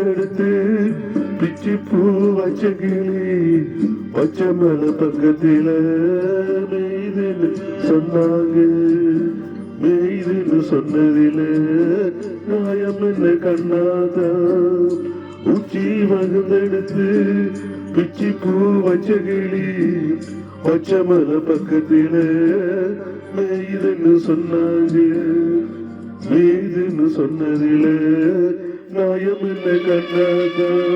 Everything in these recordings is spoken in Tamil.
எடுத்து பிச்சி பூ வச்ச கிளி பச்சை மலை பக்கத்தில மெய்துன்னு சொன்னாங்க. மெய்துன்னு சொன்னதில நியாயம் என்ன கண்ணாதான். உச்சி வகுந்தெடுத்து பிச்சி பூ வச்ச கிளி பச்சை மலை பக்கத்தில மெய்துன்னு சொன்னாங்க. மெய்துன்னு சொன்னதில நியாயம் என்ன கண்ணாதான்.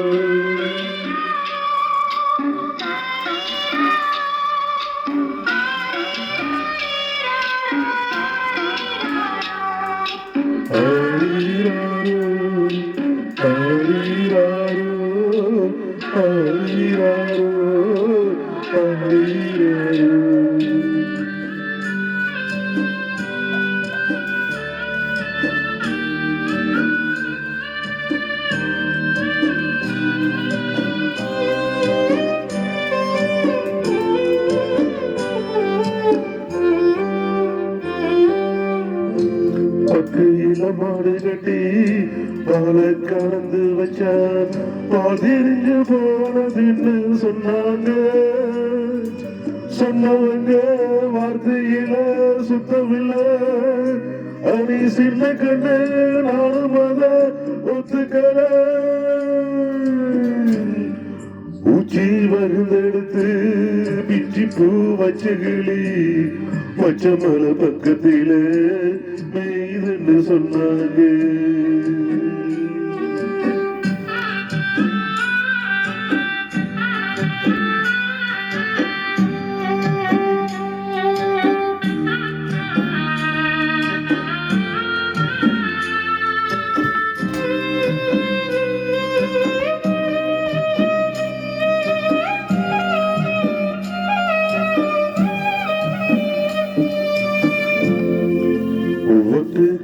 ஆரிராரோ ஆரிராரோ ஆரிராரோ ஆரிராரோ. பக்கையில மாடு கட்டி பாலை கலந்து வச்சார். பாதிரிஞ்சு போனதுன்னு சொன்னாங்க. சொன்னவங்க வார்த்தையில சுத்தமில்லை. அணி சின்ன கண்ணு நானும் அத ஒத்துக்கல. ஊச்சி வருந்தெடுத்து பிச்சி பூ வச்ச கிளி பச்சை மலை பக்கத்தில மெய்துன்னு சொன்னாங்க.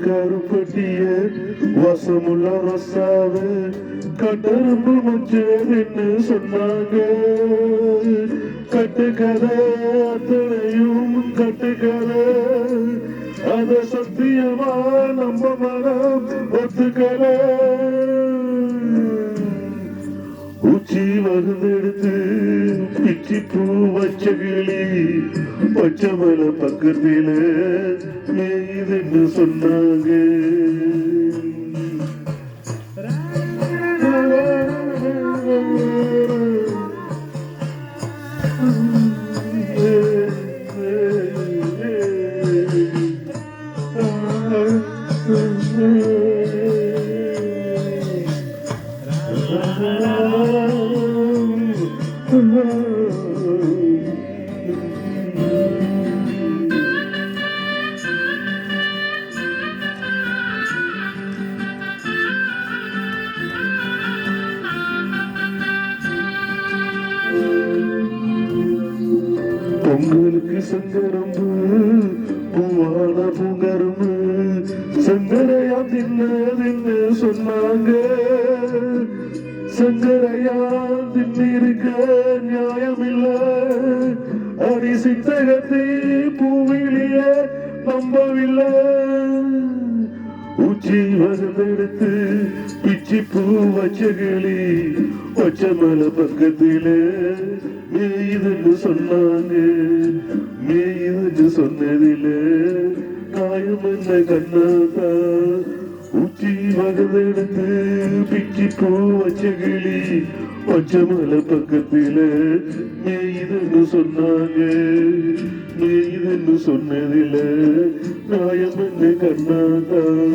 கருப்பட்டிய வசமுள்ள ரசாவ கட்டரும்பு மச்சேன்னு சொன்னாங்க. கட்டுக்கதை அத்தனையும் கட்டுக்கதை. அத சத்தியமா நம்ம மனம் ஒத்துக்கல. உச்சி வருந்தெடுத்து பிச்சி பூ வச்ச கிளி பச்சை மலை பக்கத்தில மெய்துன்னு சொன்னாங்க. பொங்கலுக்கு சங்கரம்பு பூவான பூங்கரும்பு சங்கரையா தின்னு சொன்னாங்க. சங்கரையா தின்னிருக்க நியாயமில்ல. அடி சித்தகத்தை பூவிலிய நம்பவில்லை. உச்சி வருந்தெடுத்து பிச்சி பூ வச்ச கிளி பச்சை மலை பக்கத்தில மெய்துன்னு சொன்னாங்க. மெய்துன்னு சொன்னதில நியாயம் என்ன கண்ணாதான். உச்சி வகுந்தெடுத்து பிச்சி பூ வச்ச கிளி பச்சை மலை பக்கத்தில மெய்துன்னு சொன்னாங்க. மெய்துன்னு சொன்னதில நியாயம் என்ன கண்ணாதான்.